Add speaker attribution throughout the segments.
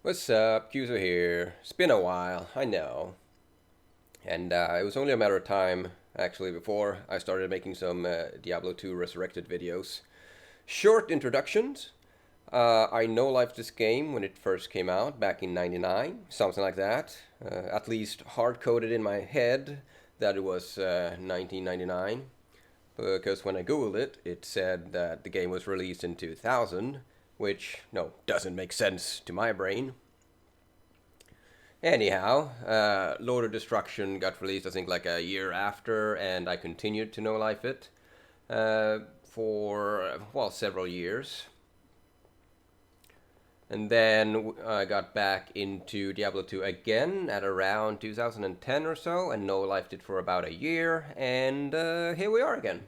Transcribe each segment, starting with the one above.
Speaker 1: What's up? Kyuzo here. It's been a while, I know. And it was only a matter of time, actually, before I started making some Diablo 2 Resurrected videos. Short introductions. I know-lifed this game when it first came out, back in 99, something like that. At least hard-coded in my head that it was 1999. Because when I googled it, it said that the game was released in 2000, which, no, doesn't make sense to my brain. Anyhow, Lord of Destruction got released, I think, like a year after, and I continued to no-life it for, well, several years. And then I got back into Diablo 2 again at around 2010 or so, and no-lifed it for about a year, and here we are again.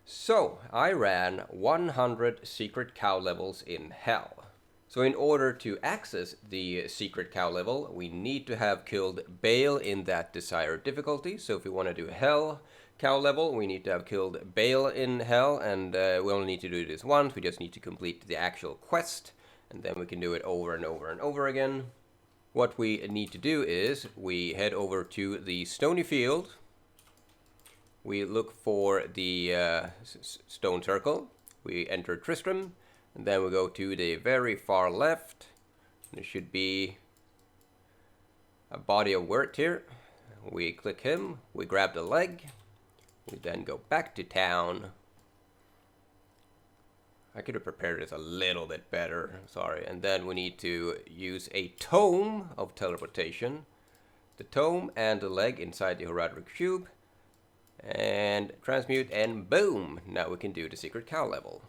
Speaker 1: So, I ran 100 secret cow levels in Hell. So in order to access the secret cow level, we need to have killed Baal in that desired difficulty. So if we want to do Hell cow level, we need to have killed Baal in Hell, and we only need to do this once. We just need to complete the actual quest, and then we can do it over and over and over again. What we need to do is we head over to the Stony Field. We look for the stone circle. We enter Tristram. And then we go to the very far left. There should be a body of Wirt here. We click him, we grab the leg. We then go back to town. I could have prepared this a little bit better, sorry. And then we need to use a tome of teleportation. The tome and the leg inside the Horadric cube. And transmute, and boom! Now we can do the secret cow level.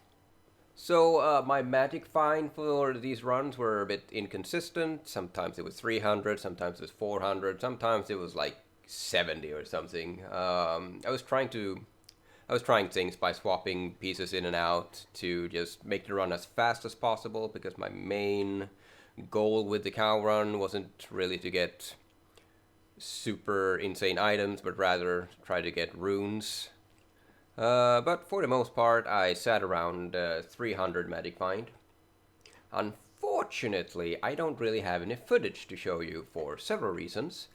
Speaker 1: So my magic find for these runs were a bit inconsistent. Sometimes it was 300, sometimes it was 400, sometimes it was like 70 or something. I was trying things by swapping pieces in and out to just make the run as fast as possible, because my main goal with the cow run wasn't really to get super insane items, but rather try to get runes. But for the most part, I sat around 300 magic find. Unfortunately, I don't really have any footage to show you for several reasons.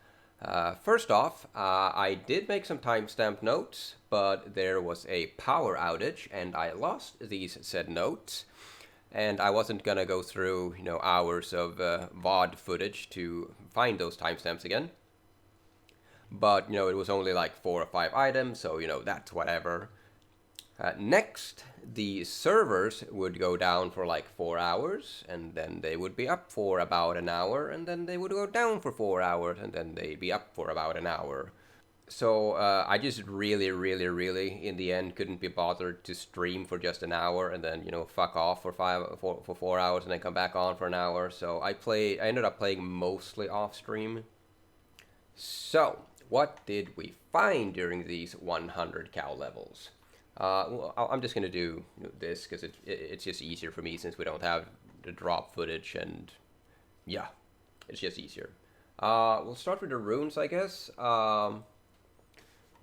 Speaker 1: First off, I did make some timestamp notes, but there was a power outage, and I lost these said notes. And I wasn't gonna go through, hours of VOD footage to find those timestamps again. But, it was only like 4 or 5 items, so, that's whatever. Next, the servers would go down for like 4 hours, and then they would be up for about an hour, and then they would go down for 4 hours, and then they'd be up for about an hour. So I just really, in the end, couldn't be bothered to stream for just an hour and then, fuck off for 4 hours and then come back on for an hour. So I ended up playing mostly off stream. So, what did we find during these 100 cow levels? Well, I'm just gonna do this because it's just easier for me since we don't have the drop footage, and yeah, it's just easier. We'll start with the runes, I guess.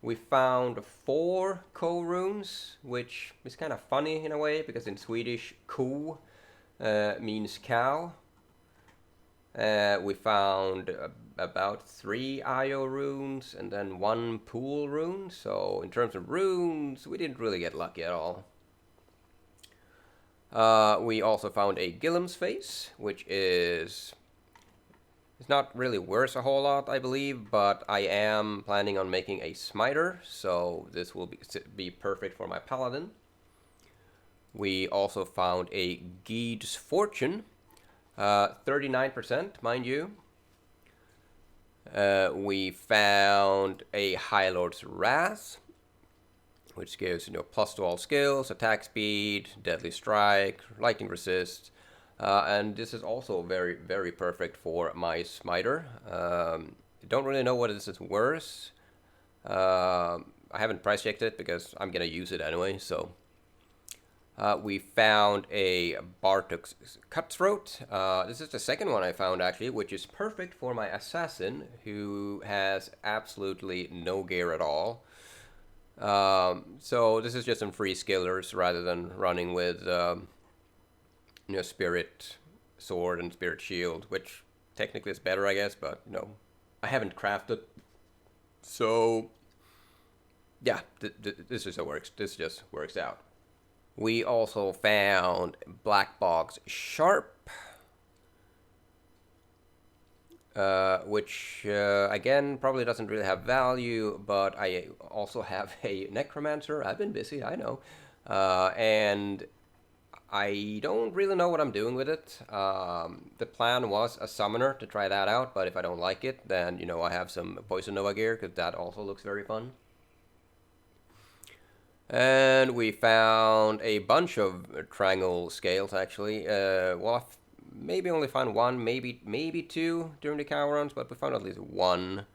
Speaker 1: We found 4 ko runes, which is kind of funny in a way because in Swedish, ko means cow. We found about 3 IO runes and then 1 pool rune. So in terms of runes, we didn't really get lucky at all. We also found a Gillem's face, which is... It's not really worth a whole lot, I believe, but I am planning on making a smiter, so this will be perfect for my paladin. We also found a Geed's Fortune. 39%, mind you. We found a High Lord's Wrath, which gives plus to all skills, attack speed, deadly strike, lightning resist, and this is also very, very perfect for my smiter. Don't really know what this is worth. I haven't price checked it because I'm gonna use it anyway, so. We found a Bartuk's Cutthroat. This is the second one I found, actually, which is perfect for my assassin, who has absolutely no gear at all. So this is just some free skillers rather than running with spirit sword and spirit shield, which technically is better, I guess, but you know, I haven't crafted. So yeah, this just works. This just works out. We also found black box sharp, which again probably doesn't really have value, but I also have a necromancer. I've been busy, I know, and I don't really know what I'm doing with it. The plan was a summoner to try that out, but if I don't like it, then you know I have some Poison Nova gear, because that also looks very fun. And we found a bunch of triangle scales, actually. Well, I've maybe only found one, maybe two during the cow runs, but we found at least one,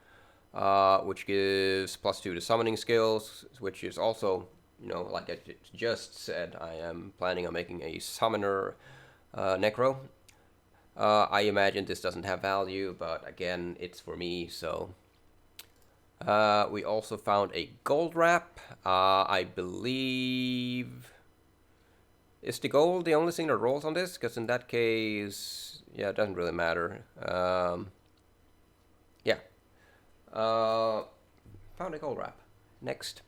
Speaker 1: which gives +2 to summoning skills, which is also, you know, like I just said, I am planning on making a summoner necro. I imagine this doesn't have value, but again, it's for me, so... we also found a gold wrap. I believe... Is the gold the only thing that rolls on this? Because in that case... Yeah, it doesn't really matter. Yeah. Found a gold wrap. Next.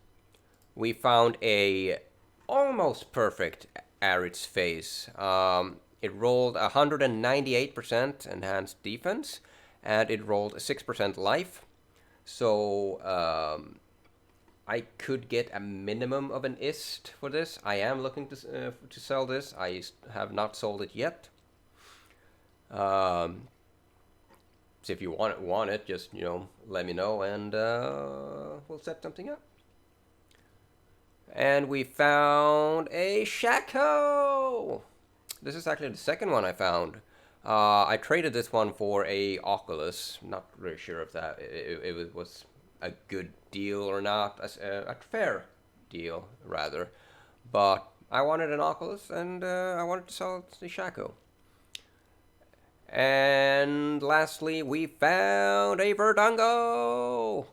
Speaker 1: We found a almost perfect Arid's face. It rolled 198% enhanced defense, and it rolled 6% life. So I could get a minimum of an ist for this. I am looking to sell this. I have not sold it yet. So if you want it, just, you know, let me know, and we'll set something up. And we found a Shaco! This is actually the second one I found. I traded this one for a Oculus. Not really sure if that it was a good deal or not. A fair deal, rather. But I wanted an Oculus, and I wanted to sell the Shaco. And lastly, we found a Verdungo!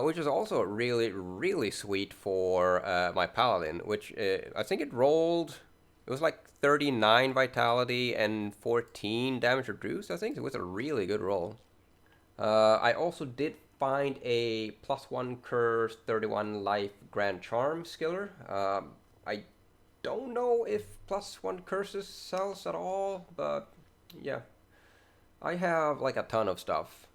Speaker 1: Which is also really, really sweet for my Paladin, which I think it rolled... It was like 39 vitality and 14 damage reduced, I think. It was a really good roll. I also did find a +1 curse, 31 life Grand Charm skiller. I don't know if +1 curses sells at all, but yeah. I have like a ton of stuff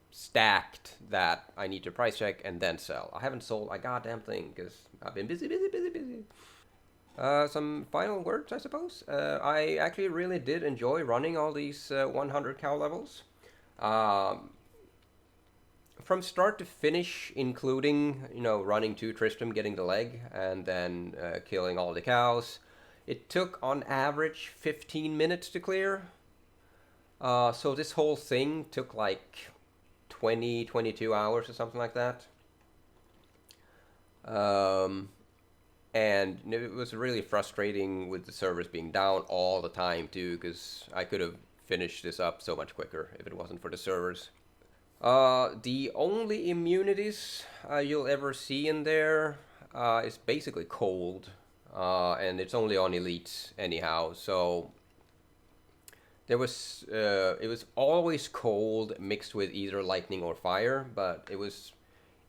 Speaker 1: stacked that I need to price check and then sell. I haven't sold a goddamn thing because I've been busy. Some final words, I suppose. I actually really did enjoy running all these 100 cow levels. From start to finish, including, you know, running to Tristram, getting the leg, and then killing all the cows, it took on average 15 minutes to clear. So this whole thing took like 22 hours or something like that. And it was really frustrating with the servers being down all the time too, because I could have finished this up so much quicker if it wasn't for the servers. The only immunities you'll ever see in there is basically cold, and it's only on elites anyhow, so there was it was always cold mixed with either lightning or fire, but it was,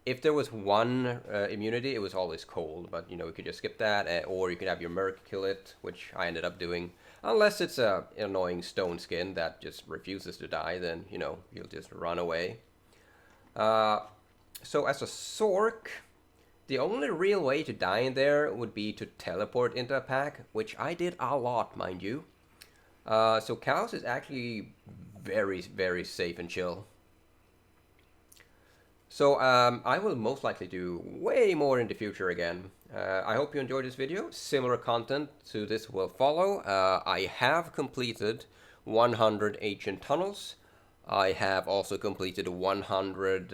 Speaker 1: if there was one immunity, it was always cold, but you know, you could just skip that, or you could have your merc kill it, which I ended up doing. Unless it's an annoying stone skin that just refuses to die, then, you know, you'll just run away. So as a Sork, the only real way to die in there would be to teleport into a pack, which I did a lot, mind you. So Cows is actually very, very safe and chill. So I will most likely do way more in the future again. I hope you enjoyed this video. Similar content to this will follow. I have completed 100 ancient tunnels. I have also completed 100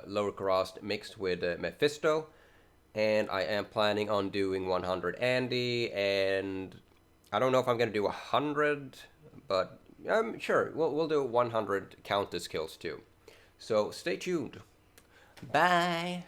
Speaker 1: lower crossed mixed with Mephisto. And I am planning on doing 100 Andy, and I don't know if I'm going to do 100, but sure, we'll do 100 Countess kills too. So stay tuned. Bye!